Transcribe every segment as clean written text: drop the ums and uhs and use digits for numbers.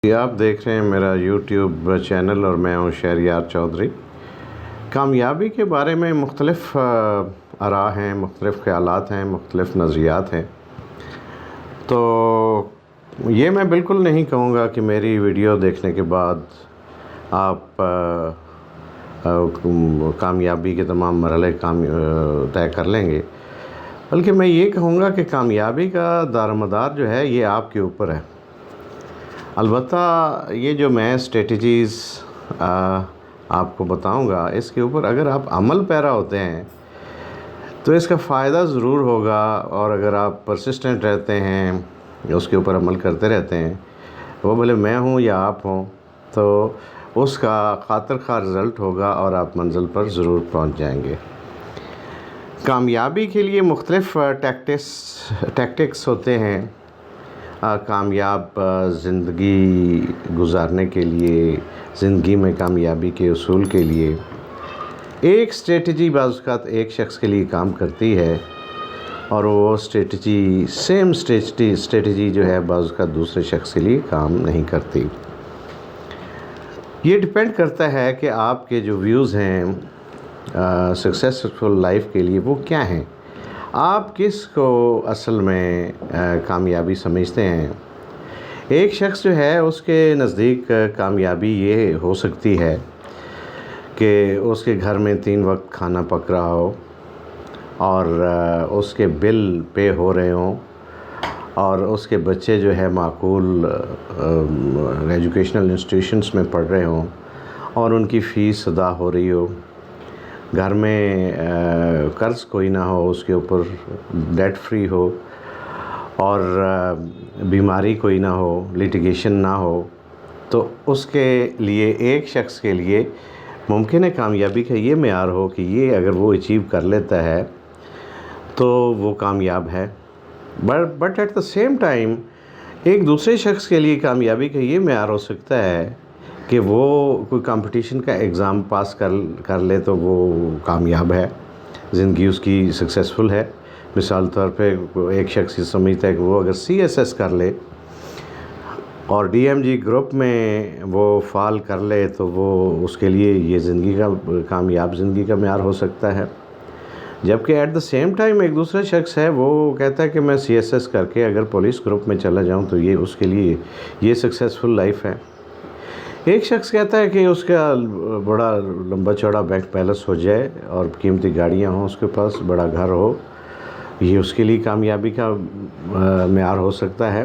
آپ دیکھ رہے ہیں میرا یوٹیوب چینل اور میں ہوں شہریار چودھری۔ کامیابی کے بارے میں مختلف آراء ہیں، مختلف خیالات ہیں، مختلف نظریات ہیں۔ تو یہ میں بالکل نہیں کہوں گا کہ میری ویڈیو دیکھنے کے بعد آپ کامیابی کے تمام مرحلے طے کر لیں گے، بلکہ میں یہ کہوں گا کہ کامیابی کا دارومدار جو ہے یہ آپ کے اوپر ہے۔ البتہ یہ جو میں اسٹریٹجیز آپ کو بتاؤں گا، اس کے اوپر اگر آپ عمل پیرا ہوتے ہیں تو اس کا فائدہ ضرور ہوگا، اور اگر آپ پرسسٹنٹ رہتے ہیں، اس کے اوپر عمل کرتے رہتے ہیں، وہ بھلے میں ہوں یا آپ ہوں، تو اس کا خاطر خواہ رزلٹ ہوگا اور آپ منزل پر ضرور پہنچ جائیں گے۔ کامیابی کے لیے مختلف ٹیکٹکس ہوتے ہیں۔ کامیاب زندگی گزارنے کے لیے، زندگی میں کامیابی کے اصول کے لیے ایک اسٹریٹجی بعض اوقات ایک شخص کے لیے کام کرتی ہے، اور وہ اسٹریٹجی جو ہے بعض اوقات دوسرے شخص کے لیے کام نہیں کرتی۔ یہ ڈیپینڈ کرتا ہے کہ آپ کے جو ویوز ہیں سکسیسفل لائف کے لیے وہ کیا ہیں، آپ کس کو اصل میں کامیابی سمجھتے ہیں۔ ایک شخص جو ہے اس کے نزدیک کامیابی یہ ہو سکتی ہے کہ اس کے گھر میں 3 وقت کھانا پک رہا ہو، اور اس کے بل پے ہو رہے ہوں، اور اس کے بچے جو ہے معقول ایجوکیشنل انسٹیٹیوشنز میں پڑھ رہے ہوں، اور ان کی فیس ادا ہو رہی ہو، گھر میں قرض کوئی نہ ہو، اس کے اوپر ڈیٹ فری ہو، اور بیماری کوئی نہ ہو، لیٹیگیشن نہ ہو، تو اس کے لیے، ایک شخص کے لیے ممکن ہے کامیابی کا یہ معیار ہو کہ یہ اگر وہ اچیو کر لیتا ہے تو وہ کامیاب ہے۔ But at the same time ایک دوسرے شخص کے لیے کامیابی کا یہ معیار ہو سکتا ہے کہ وہ کوئی کمپٹیشن کا ایگزام پاس کر لے تو وہ کامیاب ہے، زندگی اس کی سکسیسفل ہے۔ مثال طور پہ ایک شخص یہ سمجھتا ہے کہ وہ اگر CSS کر لے اور DMG گروپ میں وہ فال کر لے تو وہ اس کے لیے یہ زندگی کا کامیاب زندگی کا معیار ہو سکتا ہے، جبکہ ایٹ دا سیم ٹائم ایک دوسرا شخص ہے وہ کہتا ہے کہ میں CSS کر کے اگر پولیس گروپ میں چلا جاؤں تو یہ اس کے لیے یہ سکسیسفل لائف ہے۔ ایک شخص کہتا ہے کہ اس کا بڑا لمبا چوڑا بینک بیلنس ہو جائے اور قیمتی گاڑیاں ہوں اس کے پاس، بڑا گھر ہو، یہ اس کے لیے کامیابی کا معیار ہو سکتا ہے۔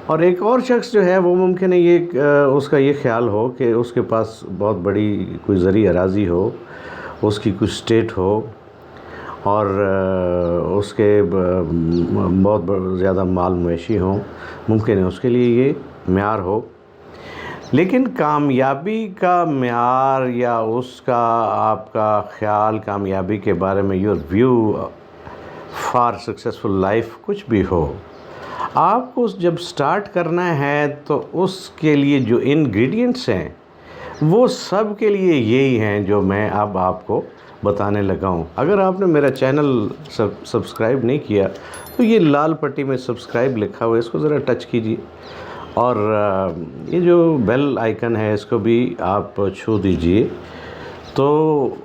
اور ایک اور شخص جو ہے وہ ممکن ہے اس کا یہ خیال ہو کہ اس کے پاس بہت بڑی کوئی زرعی اراضی ہو، اس کی کچھ اسٹیٹ ہو، اور اس کے بہت زیادہ مال مویشی ہوں، ممکن ہے اس کے لیے یہ معیار ہو۔ لیکن کامیابی کا معیار یا اس کا آپ کا خیال کامیابی کے بارے میں، your view for successful life کچھ بھی ہو، آپ کو جب سٹارٹ کرنا ہے تو اس کے لیے جو انگریڈینٹس ہیں وہ سب کے لیے یہی ہیں جو میں اب آپ کو بتانے لگا ہوں۔ اگر آپ نے میرا چینل سبسکرائب نہیں کیا تو یہ لال پٹی میں سبسکرائب لکھا ہوا ہے، اس کو ذرا ٹچ کیجیے، اور یہ جو بیل آئیکن ہے اس کو بھی آپ چھو دیجئے، تو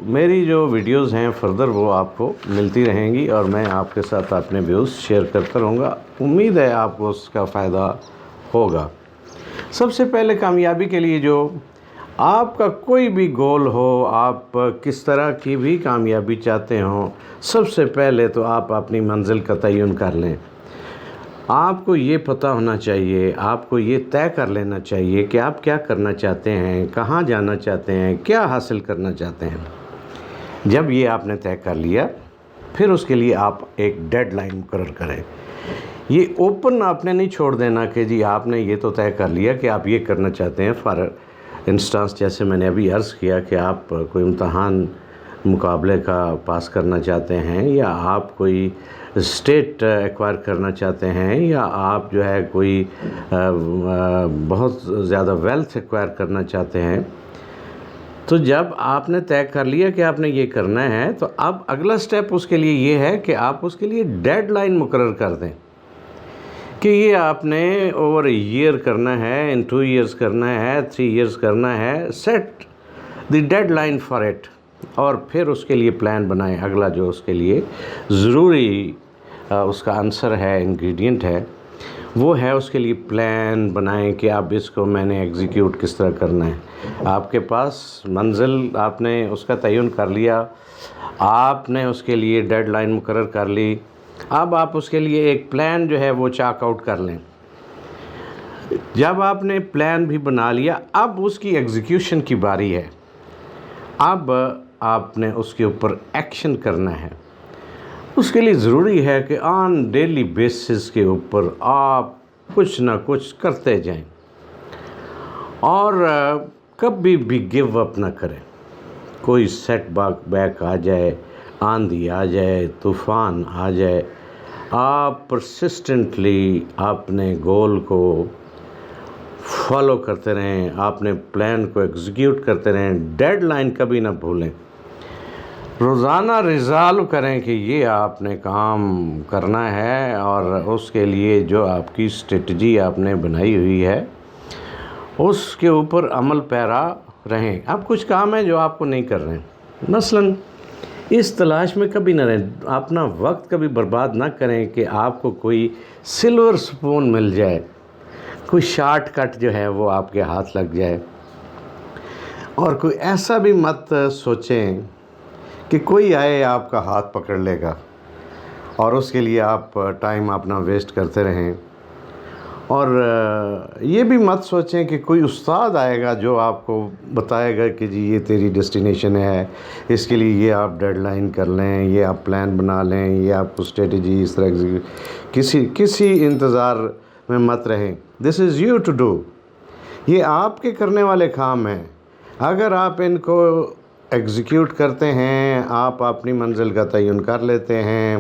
میری جو ویڈیوز ہیں فردر وہ آپ کو ملتی رہیں گی، اور میں آپ کے ساتھ اپنے ویوز شیئر کرتا رہوں گا۔ امید ہے آپ کو اس کا فائدہ ہوگا۔ سب سے پہلے کامیابی کے لیے جو آپ کا کوئی بھی گول ہو، آپ کس طرح کی بھی کامیابی چاہتے ہوں، سب سے پہلے تو آپ اپنی منزل کا تعین کر لیں۔ آپ کو یہ پتہ ہونا چاہیے، آپ کو یہ طے کر لینا چاہیے کہ آپ کیا کرنا چاہتے ہیں، کہاں جانا چاہتے ہیں، کیا حاصل کرنا چاہتے ہیں۔ جب یہ آپ نے طے کر لیا، پھر اس کے لیے آپ ایک ڈیڈ لائن مقرر کریں۔ یہ اوپن آپ نے نہیں چھوڑ دینا کہ جی آپ نے یہ تو طے کر لیا کہ آپ یہ کرنا چاہتے ہیں۔ فار انسٹانس جیسے میں نے ابھی عرض کیا کہ آپ کوئی امتحان مقابلے کا پاس کرنا چاہتے ہیں، یا آپ کوئی اسٹیٹ ایکوائر کرنا چاہتے ہیں، یا آپ جو ہے کوئی بہت زیادہ ویلتھ ایکوائر کرنا چاہتے ہیں، تو جب آپ نے طے کر لیا کہ آپ نے یہ کرنا ہے تو اب اگلا سٹیپ اس کے لیے یہ ہے کہ آپ اس کے لیے ڈیڈ لائن مقرر کر دیں کہ یہ آپ نے اوور اے ایئر کرنا ہے، ان 2 ایئرس کرنا ہے، 3 ایئرس کرنا ہے. Set the deadline for it, اور پھر اس کے لیے پلان بنائیں. اگلا جو اس کے لیے ضروری اس کا عنصر ہے، انگریڈینٹ ہے، وہ ہے اس کے لیے پلان بنائیں کہ اب اس کو میں نے ایگزیکیوٹ کس طرح کرنا ہے. آپ کے پاس منزل آپ نے اس کا تعین کر لیا، آپ نے اس کے لیے ڈیڈ لائن مقرر کر لی. اب آپ اس کے لیے ایک پلان جو ہے وہ چاک آؤٹ کر لیں. جب آپ نے پلان بھی بنا لیا، اب اس کی ایگزیکیوشن کی باری ہے. اب آپ نے اس کے اوپر ایکشن کرنا ہے. اس کے لیے ضروری ہے کہ آن ڈیلی بیسس کے اوپر آپ کچھ نہ کچھ کرتے جائیں اور کبھی بھی گیو اپ نہ کریں. کوئی سیٹ بیک آ جائے، آندھی آ جائے، طوفان آ جائے، آپ پرسسٹنٹلی اپنے گول کو فالو کرتے رہیں، اپنے پلان کو ایگزیکیوٹ کرتے رہیں. ڈیڈ لائن کبھی نہ بھولیں. روزانہ ریزالو کریں کہ یہ آپ نے کام کرنا ہے، اور اس کے لیے جو آپ کی اسٹریٹجی آپ نے بنائی ہوئی ہے اس کے اوپر عمل پیرا رہیں. اب کچھ کام ہے جو آپ کو نہیں کر رہے ہیں، مثلاً اس تلاش میں کبھی نہ رہیں، اپنا وقت کبھی برباد نہ کریں کہ آپ کو کوئی سلور سپون مل جائے، کوئی شارٹ کٹ جو ہے وہ آپ کے ہاتھ لگ جائے. اور کوئی ایسا بھی مت سوچیں کہ کوئی آئے آپ کا ہاتھ پکڑ لے گا اور اس کے لیے آپ ٹائم اپنا ویسٹ کرتے رہیں. اور یہ بھی مت سوچیں کہ کوئی استاد آئے گا جو آپ کو بتائے گا کہ جی یہ تیری ڈیسٹینیشن ہے، اس کے لیے یہ آپ ڈیڈ لائن کر لیں، یہ آپ پلان بنا لیں، یہ آپ کو اسٹریٹجی اس طرح کسی انتظار میں مت رہیں. دس از یو ٹو ڈو. یہ آپ کے کرنے والے کام ہیں. اگر آپ ان کو ایگزیکیوٹ کرتے ہیں، آپ اپنی منزل کا تعین کر لیتے ہیں،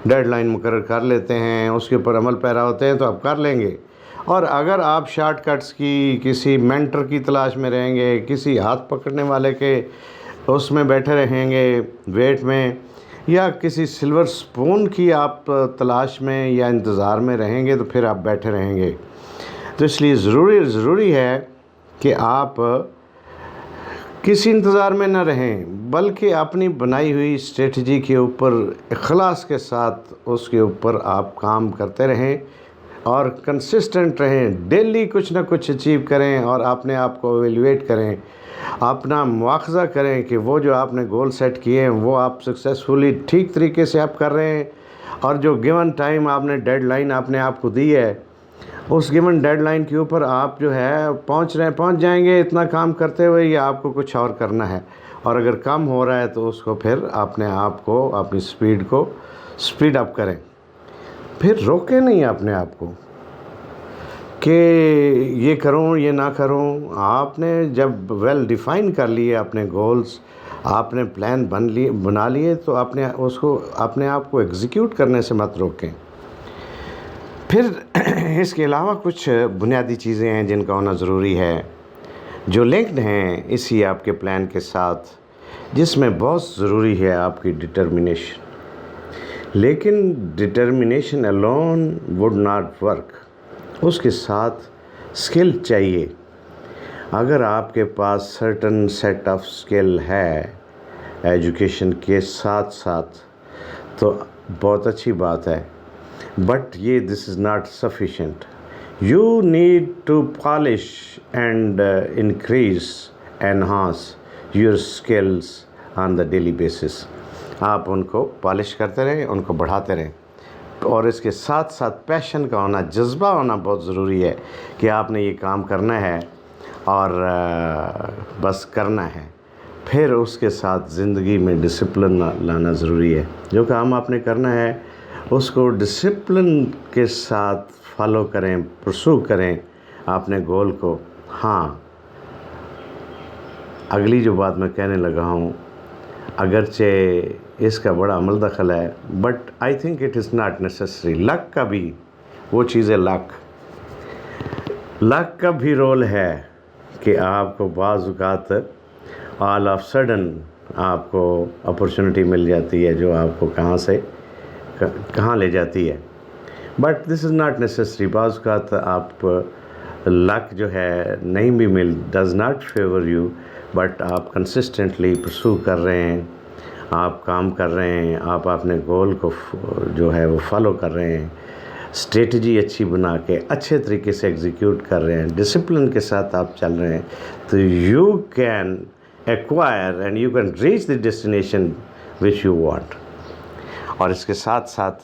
ڈیڈ لائن مقرر کر لیتے ہیں، اس کے اوپر عمل پیرا ہوتے ہیں تو آپ کر لیں گے. اور اگر آپ شارٹ کٹس کی، کسی مینٹر کی تلاش میں رہیں گے، کسی ہاتھ پکڑنے والے کے اس میں بیٹھے رہیں گے ویٹ میں، یا کسی سلور سپون کی آپ تلاش میں یا انتظار میں رہیں گے تو پھر آپ بیٹھے رہیں گے. تو اس لیے ضروری ہے کہ آپ کسی انتظار میں نہ رہیں، بلکہ اپنی بنائی ہوئی اسٹریٹجی کے اوپر اخلاص کے ساتھ اس کے اوپر آپ کام کرتے رہیں اور کنسسٹنٹ رہیں. ڈیلی کچھ نہ کچھ اچیو کریں اور اپنے آپ کو ایویلویٹ کریں، اپنا مواخذہ کریں کہ وہ جو آپ نے گول سیٹ کیے ہیں وہ آپ سکسیسفلی ٹھیک طریقے سے آپ کر رہے ہیں، اور جو گیون ٹائم آپ نے ڈیڈ لائن اپنے آپ کو دی ہے اس گیون ڈیڈ لائن کے اوپر آپ جو ہے پہنچ جائیں گے اتنا کام کرتے ہوئے، یا آپ کو کچھ اور کرنا ہے. اور اگر کم ہو رہا ہے تو اس کو پھر اپنے آپ کو، اپنی سپیڈ کو سپیڈ اپ کریں. پھر روکیں نہیں اپنے آپ کو کہ یہ کروں یہ نہ کروں. آپ نے جب ویل ڈیفائن کر لیے اپنے گولز، آپ نے پلان بنا لیے تو اپنے آپ کو ایگزیکیوٹ کرنے سے مت روکیں. پھر اس کے علاوہ کچھ بنیادی چیزیں ہیں جن کا ہونا ضروری ہے، جو لنکڈ ہیں اسی آپ کے پلان کے ساتھ، جس میں بہت ضروری ہے آپ کی ڈٹرمنیشن. لیکن determination alone would not work. اس کے ساتھ اسکل چاہیے. اگر آپ کے پاس سرٹن سیٹ آف اسکل ہے ایجوکیشن کے ساتھ ساتھ تو بہت اچھی بات ہے، بٹ یہ this is not sufficient. You need to polish and increase enhance your skills on the daily basis. آپ ان کو پالش کرتے رہیں، ان کو بڑھاتے رہیں، اور اس کے ساتھ ساتھ پیشن کا ہونا، جذبہ ہونا بہت ضروری ہے کہ آپ نے یہ کام کرنا ہے اور بس کرنا ہے. پھر اس کے ساتھ زندگی میں ڈسپلن لانا ضروری ہے. جو کام آپ نے کرنا ہے اس کو ڈسپلن کے ساتھ فالو کریں، پرسو کریں اپنے گول کو. ہاں، اگلی جو بات میں کہنے لگا ہوں، اگرچہ اس کا بڑا عمل دخل ہے، but I think it is not necessary. Luck کا بھی وہ چیز ہے، لک کا بھی رول ہے کہ آپ کو بعض اوقات آل آف سڈن آپ کو اپرچونٹی مل جاتی ہے جو آپ کو کہاں لے جاتی ہے. But this is not necessary. بعض اوقات آپ لک جو ہے نہیں بھی does not favour you, but آپ کنسسٹنٹلی پرسو کر رہے ہیں، آپ کام کر رہے ہیں، آپ اپنے گول کو جو ہے وہ فالو کر رہے ہیں، اسٹریٹجی اچھی بنا کے اچھے طریقے سے ایگزیکیوٹ کر رہے ہیں، ڈسپلن کے ساتھ آپ چل رہے ہیں، تو you can acquire and you can reach the destination which you want. اور اس کے ساتھ ساتھ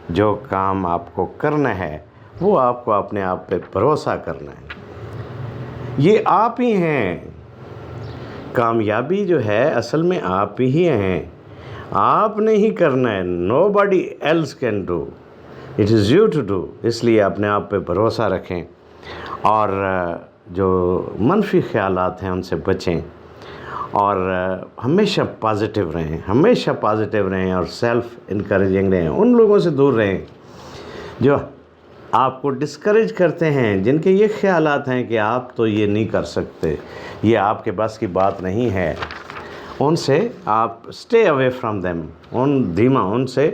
جو کام آپ کو کرنا ہے وہ آپ کو اپنے آپ پہ بھروسہ کرنا ہے. یہ آپ ہی ہیں. کامیابی جو ہے اصل میں آپ ہی ہیں. آپ نے ہی کرنا ہے. Nobody else can do, it is you to do. اس لیے اپنے آپ پہ بھروسہ رکھیں اور جو منفی خیالات ہیں ان سے بچیں، اور ہمیشہ پازیٹیو رہیں، ہمیشہ پازیٹیو رہیں، اور سیلف انکریجنگ رہیں. ان لوگوں سے دور رہیں جو آپ کو ڈسکریج کرتے ہیں، جن کے یہ خیالات ہیں کہ آپ تو یہ نہیں کر سکتے، یہ آپ کے بس کی بات نہیں ہے. ان سے آپ اسٹے اوے فرام دیم. ان سے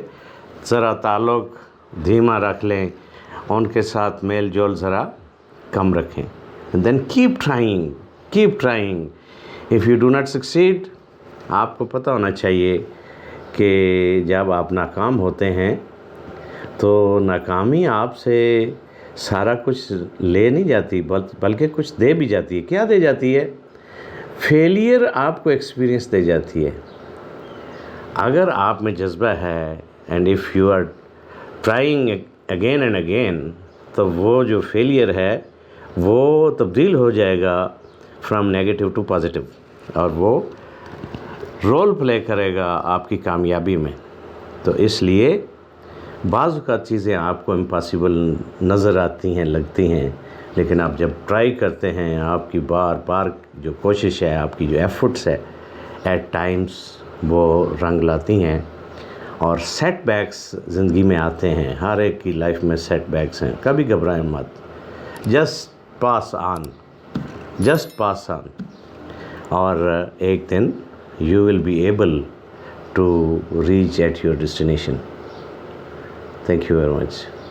ذرا تعلق دھیما رکھ لیں، ان کے ساتھ میل جول ذرا کم رکھیں. Then keep trying. If you do not succeed, آپ کو پتہ ہونا چاہیے کہ جب آپ ناکام ہوتے ہیں تو ناکامی آپ سے سارا کچھ لے نہیں جاتی، بلکہ کچھ دے بھی جاتی ہے. کیا دے جاتی ہے؟ فیلئر آپ کو ایکسپیرینس دے جاتی ہے. اگر آپ میں جذبہ ہے and if you are trying again and again, تو وہ جو فیلئر ہے وہ تبدیل ہو جائے گا فرام نیگیٹو ٹو پازیٹیو، اور وہ رول پلے کرے گا آپ کی کامیابی میں. تو اس لیے بعض اوقات چیزیں آپ کو امپاسبل نظر آتی ہیں، لگتی ہیں، لیکن آپ جب ٹرائی کرتے ہیں، آپ کی بار بار جو کوشش ہے، آپ کی جو ایفرٹس ہے، ایٹ ٹائمز وہ رنگ لاتی ہیں. اور سیٹ بیکس زندگی میں آتے ہیں، ہر ایک کی لائف میں سیٹ بیکس ہیں. کبھی گھبرائیں مت. Just pass on. اور ایک دن you will be able to reach at your destination. Thank you very much.